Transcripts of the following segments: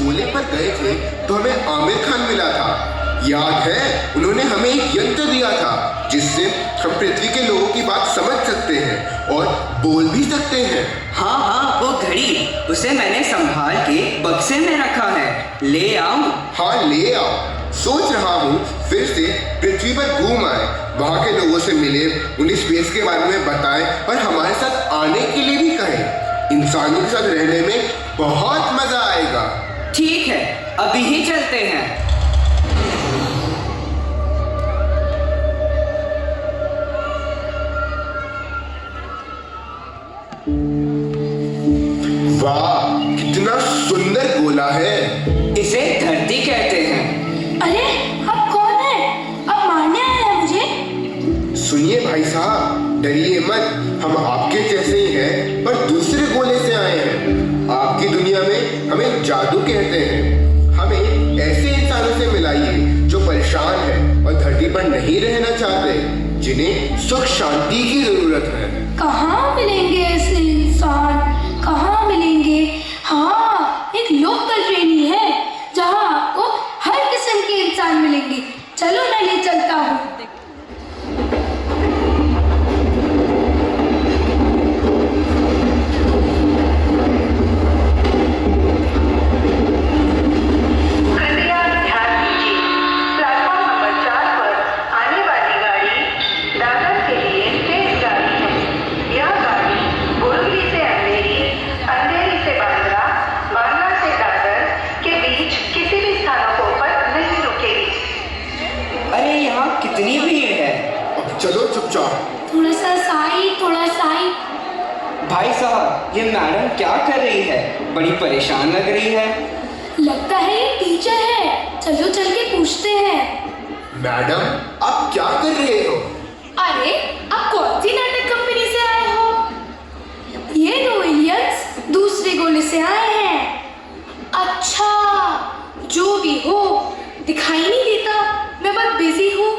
गोले पर गए थे तो हमें आमिर खान मिला था। याद है, उन्होंने हमें एक यंत्र दिया था जिससे हम पृथ्वी के लोगों की बात समझ सकते हैं और बोल भी सकते हैं। हाँ हाँ, वो घड़ी, उसे मैंने संभाल के बक्से में रखा है। ले आऊं? हाँ, ले आओ। सोच रहा हूँ फिर से पृथ्वी पर घूम आए, वहाँ के लोगों से मिले, उन्हें स्पेस के बारे में बताएं और हमारे साथ आने के लिए भी कहें। इंसानों के साथ रहने में बहुत मजा आएगा। ठीक है, अभी ही चलते हैं। वाह, कितना सुंदर गोला है। इसे धरती कहते हैं। अरे, अब कौन है? अब मारने आया है मुझे? सुनिए भाई साहब, डरिए मत, हम आपके जैसे ही हैं पर दूसरे गोले से आए हैं। आपकी दुनिया में हमें जादू कहते हैं। हमें ऐसे इंसानों से मिलाइए जो परेशान हैं और धरती पर नहीं रहना चाहते, जिन्हें सुख शांति की जरूरत है। कहाँ मिलेंगे ऐसे इंसान? कहाँ मिलेंगे? हाँ, एक लोकल ट्रेनी है जहाँ आपको हर किस्म के इंसान मिलेंगे। चलो, मैं ले चलता हूँ। कितनी भीड़ है। अब चलो चुपचाप। थोड़ा सा साइड, थोड़ा साइड। भाई साहब, ये मैडम क्या कर रही है? बड़ी परेशान लग रही है। लगता है ये टीचर है। चलो चल के पूछते हैं। मैडम, आप क्या कर रहे हो? अरे, आप कौन सी नाटक कंपनी से आए हो? ये दो एलियंस दूसरे गोले से आए हैं। अच्छा, जो भी हो, दिखाई नहीं देता। मैं बहुत बिजी हूँ,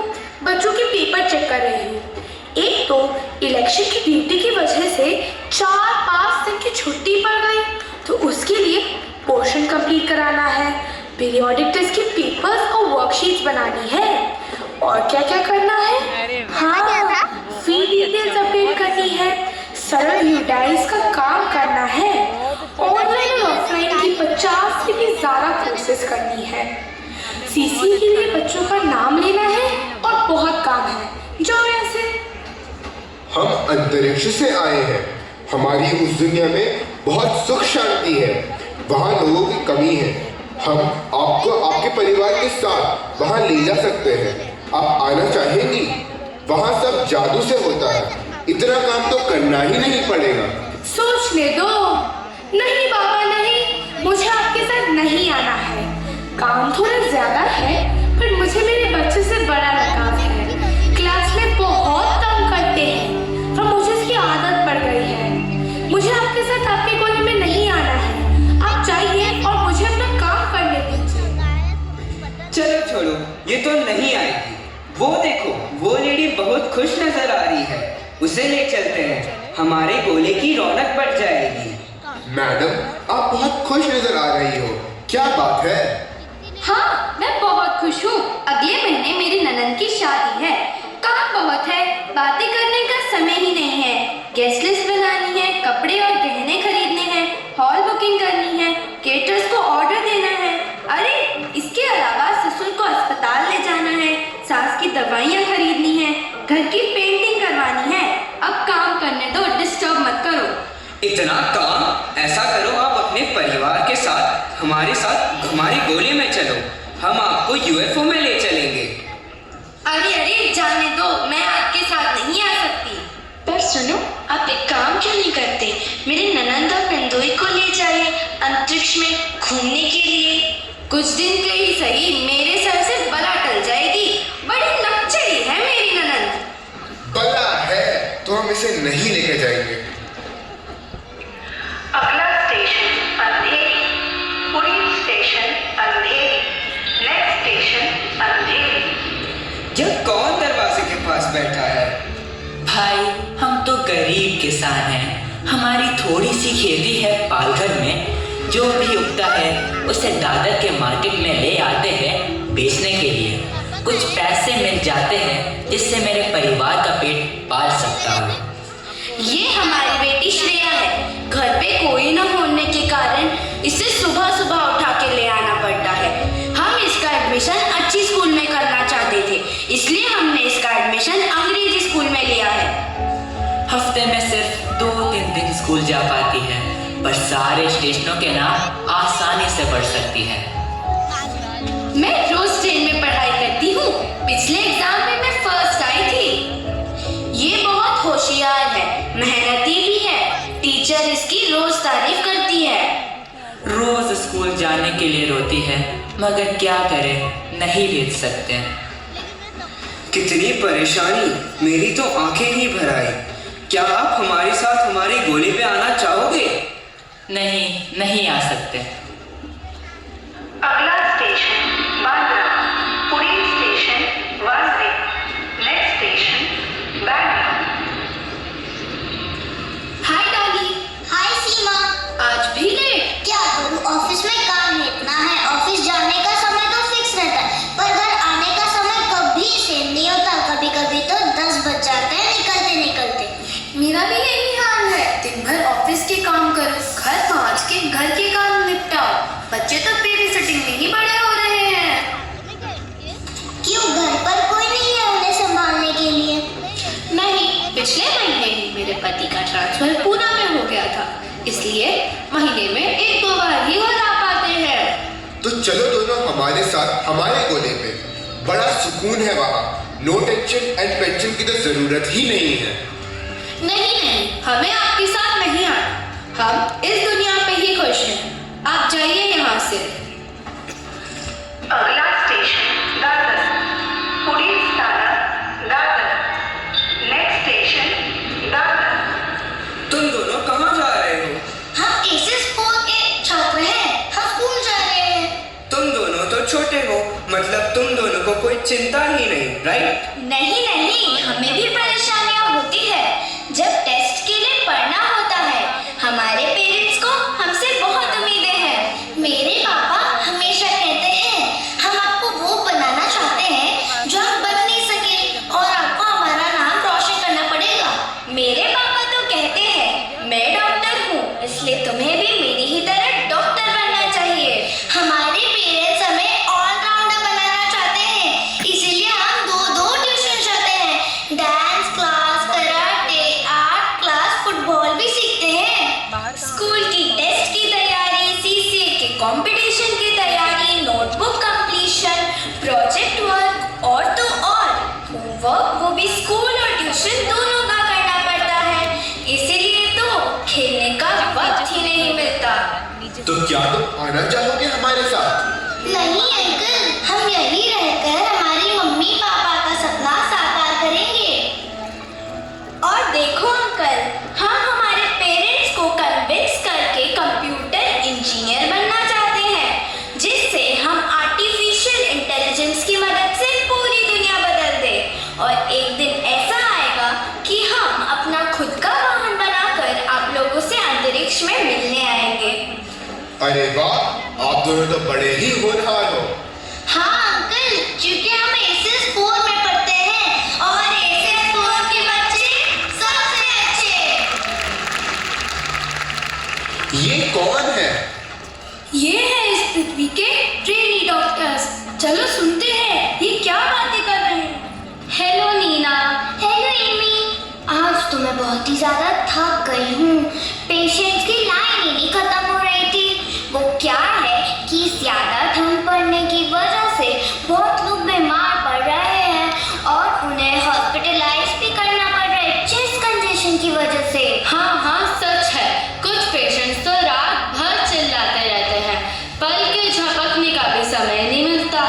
बच्चों के पेपर चेक कर रही हूँ। एक तो इलेक्शन की ड्यूटी की वजह से 4-5 दिन की छुट्टी पड़ गई, तो उसके लिए पोर्शन कंप्लीट कराना है, पीरियोडिक टेस्ट के पेपर्स और वर्कशीट्स बनानी है, और क्या क्या करना है। हाँ, फी डिटेल्स अपडेट करनी है, सरल यूटिलाइज का काम करना है, ऑनलाइन और ऑफलाइन की 50 से भी ज़्यादा कोर्सेज करनी है, सीसी के लिए बच्चों का नाम लेना है, और बहुत काम है। जो ऐसे हम अंतरिक्ष से आए हैं। हमारी उस दुनिया में बहुत सुख शांति है, वहाँ लोगों की कमी है। हम आपको आपके परिवार के साथ वहाँ ले जा सकते हैं। आप आना चाहेंगी? वहाँ सब जादू से होता है, इतना काम तो करना ही नहीं पड़ेगा। सोचने दो। नहीं बाबा नहीं, मुझे आपके साथ नहीं आना है। काम थोड़ा ज्यादा है, पर मुझे मेरे बच्चे से बड़ा लगाव है। क्लास में बहुत तंग करते हैं, पर मुझे इसकी आदत पड़ गई है। मुझे आपके साथ आपके कोने में नहीं आना है। आप जाइए और मुझे अपना काम करने दीजिए। चलो छोड़ो, ये तो नहीं आएगी। वो देखो, वो लेडी बहुत खुश नजर आ रही है, उसे ले चलते हैं, हमारे गोले की रौनक बढ़ जाएगी। मैडम, आप बहुत खुश नजर आ रही हो, क्या बात है? हाँ, मैं बहुत खुश हूँ। अगले महीने मेरी ननद की शादी है। काम बहुत है, बातें करने का समय ही नहीं है। गेस्ट लिस्ट बनानी है, कपड़े और गहने खरीदने हैं, हॉल बुकिंग करनी है, केटर्स को ऑर्डर देना है। अरे, इसके अलावा ससुर को अस्पताल ले जाना है, सास की दवाइयाँ खरीदनी है, घर की पेंटिंग करवानी है। अब काम करने दो, डिस्टर्ब मत करो। इतना काम? ऐसा करो, आप अपने परिवार के साथ हमारे साथ हमारे गोले में चलो, हम आपको यूएफओ में ले चलेंगे। अरे जाने दो, मैं आपके साथ नहीं आ सकती। पर सुनो, आप एक काम क्यों नहीं करते? मेरे ननंद और नंदोई को ले जाइए अंतरिक्ष में घूमने के लिए। कुछ दिन के ही सही, मेरे सर से बला टल जाएगी। बड़ी नकचरी है मेरी ननंद। बला है तो हम इसे नहीं लेकर जाएंगे। अगला स्टेशन अंधेरी, पुरी स्टेशन अंधेरी, नेक्स्ट स्टेशन अंधेरी। यह कौन दरवाजे के पास बैठा है? भाई, हम तो गरीब किसान हैं। हमारी थोड़ी सी खेती है पालघर में, जो भी उगता है उसे दादर के मार्केट में ले आते हैं बेचने के लिए। कुछ पैसे मिल जाते हैं जिससे मेरे परिवार का पेट पाल सकता हूँ। ये हमारी बेटी श्रेया है। घर पे कोई न होने के कारण इसे सुबह सुबह उठा के ले आना पड़ता है। हम इसका एडमिशन अच्छी स्कूल में करना चाहते थे, इसलिए हमने इसका एडमिशन अंग्रेजी स्कूल में लिया है। हफ्ते में सिर्फ 2-3 दिन स्कूल जा पाती है, पर सारे स्टेशनों के नाम आसानी से पढ़ सकती है। मैं रोज ट्रेन में पढ़ाई करती हूँ। पिछले एग्जाम में मैं फर्स्ट आई थी। ये बहुत होशियार है, मेहनती भी है। टीचर इसकी रोज तारीफ करती है। रोज स्कूल जाने के लिए रोती है, मगर क्या करे, नहीं भेज सकते। कितनी परेशानी, मेरी तो आंखें ही भर आई। क्या आप हमारे साथ हमारे गोले पे आना चाहोगे? नहीं आ सकते। अगला station Bandra, Puri station Vandre, next station Bangalore. हाय डॉली। हाय सीमा। आज भी लेट? क्या करूँ, ऑफिस में काम इतना है। ऑफिस जाने का समय तो फिक्स रहता है, पर घर आने का समय कभी सेम नहीं होता। कभी कभी तो 10 बज जाते हैं निकलते। मेरा भी यही हाल है। दिन भर ऑफिस के काम करो, घर पहुंच के घर के काम निपटाओ। बच्चे तो बेबी सिटिंग में ही बड़े हो रहे हैं। क्यों, घर पर कोई नहीं है उन्हें संभालने के लिए? नहीं, पिछले महीने ही मेरे पति का ट्रांसफर पूना में हो गया था, इसलिए महीने में 1-2 बार ही घर आ पाते हैं। तो चलो दोनों हमारे साथ हमारे गोले पे। बड़ा सुकून है वहाँ। नो टेंशन एंड पेंशन की तो जरूरत ही नहीं है। नहीं, हमें आपके साथ नहीं आना। हम इस दुनिया पे ही खुश हैं। आप जाइए यहाँ से। अगला स्टेशन दादर, पुरी स्थानक दादर, नेक्स्ट स्टेशन दादर। तुम दोनों कहाँ जा रहे हो? हम एसएस 4 के छात्र हैं, हम स्कूल जा रहे हैं। तुम दोनों तो छोटे हो, मतलब तुम दोनों को कोई चिंता ही नहीं, राइट? नहीं, हमें भी परेशानियां होती है जब टेस्ट के लिए पढ़ना होता है। हमारे पेरेंट्स को हमसे बहुत उम्मीदें हैं। मेरे पापा हमेशा कहते हैं हम आपको वो बनाना चाहते हैं जो हम बन नहीं सके, और आपको हमारा नाम रोशन करना पड़ेगा। मेरे पापा तो कहते हैं मैं डॉक्टर हूँ, इसलिए तुम्हें भी मेरी ही तरह डॉक्टर बनना चाहिए। हमारे पेरेंट्स हमें ऑलराउंडर बनाना चाहते हैं, इसीलिए हम 2-2 ट्यूशन जाते हैं। Dance class, karate, art class, football भी सीखते हैं। स्कूल की टेस्ट की तैयारी, सीसीए के कंपटीशन की तैयारी, नोटबुक कंप्लीशन, प्रोजेक्ट वर्क और तो और होमवर्क, वो भी स्कूल और ट्यूशन दोनों का करना पड़ता है। इसीलिए तो खेलने का वक्त ही नहीं मिलता। तो क्या तुम आना चाहोगे हमारे साथ? नहीं अंकल, हम यही रहकर हमारी मम्मी पापा का सपना साकार करेंगे। और देखो अंकल, हम हमारे पेरेंट्स को कन्विंस करके कंप्यूटर इंजीनियर बनना चाहते हैं, जिससे हम आर्टिफिशियल इंटेलिजेंस की मदद से पूरी दुनिया बदल दें। और एक दिन ऐसा आएगा कि हम अपना खुद का वाहन बनाकर आप लोगों से अंतरिक्ष में मिलने आएंगे। अरे वाह, आप दोनों तो बड़े ही होनहार हो। हाँ अंकल, क्योंकि हम एसएस 4 में पढ़ते हैं और एसएस 4 के बच्चे सबसे अच्छे। ये कौन है? ये है इस पृथ्वी के ट्रेनी डॉक्टर्स। चलो सुनते हैं ये क्या बातें कर रहे हैं। हेलो नीना। Hello Amy. आज तो मैं बहुत ही ज्यादा थक गई हूँ। पेशेंट्स की लाइन ही नहीं खत्म हो रही थी। वो क्या है कि ज्यादा ठंड पड़ने की वजह से बहुत लोग बीमार पड़ रहे हैं और उन्हें हॉस्पिटलाइज भी करना पड़ रहा है चेस्ट कंजेशन की वजह से। हाँ, सच है। कुछ पेशेंट्स तो रात भर चिल्लाते रहते हैं, पल के झपकने का भी समय नहीं मिलता।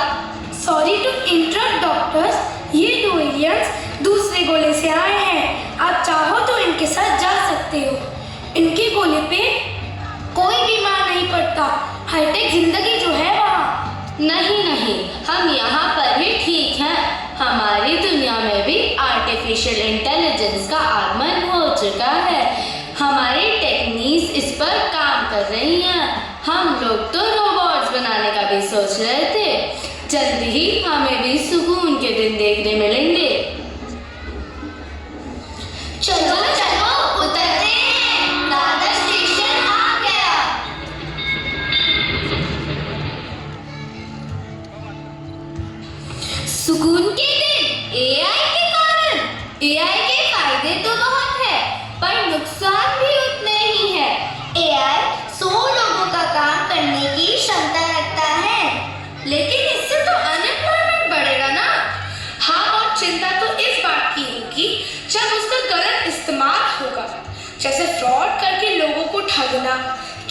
सॉरी टू इंटरप्ट डॉक्टर्स, ये 2 एलियंस दूसरे गोले से आए हैं। आप चाहो तो इनके साथ जा सकते हो। इनके गोले पे कोई बीमार नहीं पड़ता। हाईटेक जिंदगी जो है वहाँ। नहीं, हम यहाँ पर ही ठीक हैं। हमारी दुनिया में भी आर्टिफिशियल इंटेलिजेंस का आगमन हो चुका है। हमारी टेक्नीक्स इस पर काम कर रही हैं। हम लोग तो रोबोट्स बनाने का भी सोच रहे थे। जल्दी ही हमें भी सुकून के दिन देखने मिलेंगे। चलो चलो उतरते हैं, दादर स्टेशन आ गया। सुकून के दिन एआई के कारण। एआई के फायदे तो बहुत है, पर नुकसान भी उतने ही है। एआई 100 लोगों का काम करने की क्षमता रखता है, लेकिन इससे तो अनएम्प्लॉयमेंट बढ़ेगा ना। हाँ, और चिंता तो इस बात की होगी जब उसका गलत इस्तेमाल होगा, जैसे फ्रॉड करके लोगों को ठगना,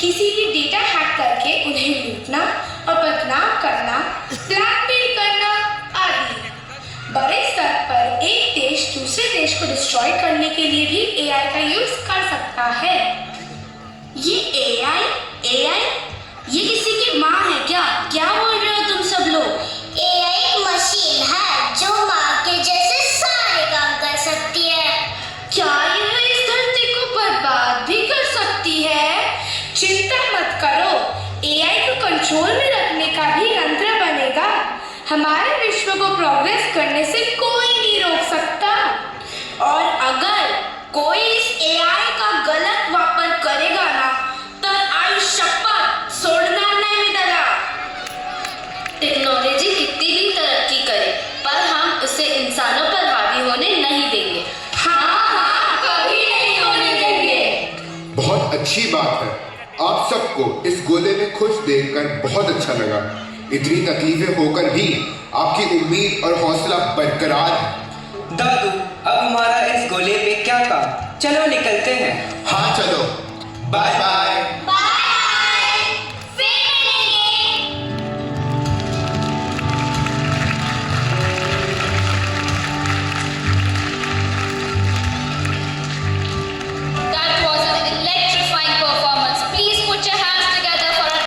किसी की डेटा हैक करके उन्हें लूटना और बदनाम करना, ब्लैकमेल करना आदि। बड़े स्तर पर एक देश दूसरे देश को डिस्ट्रॉय करने के लिए भी एआई का यूज कर सकता है। ये एआई ये किसी की माँ है क्या? क्या बोल रहे हो तुम सब लोग? एआई एक मशीन है जो माँ के जैसे सारे काम कर सकती है। क्या यह इस धरती को बर्बाद भी कर सकती है? चिंता मत करो, एआई को कंट्रोल में रखने का भी यंत्र बनेगा। हमारे विश्व को प्रोग्रेस करने से कोई नहीं रोक सकता। और अगर कोई इस एआई का गलत वापर करेगा ना, तो आई शपथ सोडना नहीं मिलेगा। टेक्नोलॉजी कितनी भी तरक्की करे, पर हम उसे इंसानों पर हावी होने नहीं देंगे। हाँ, कभी नहीं होने देंगे। बहुत अच्छी बात है। आप सबको इस गोले में खुश देखकर बहुत अच्छा लगा। इतनी तकलीफें होकर भी आपकी उम्मीद और हौसला बरकरार है। दादू, अब हमारा इस गोले पे क्या काम? चलो निकलते हैं। हाँ चलो, बाय बाय। बाय।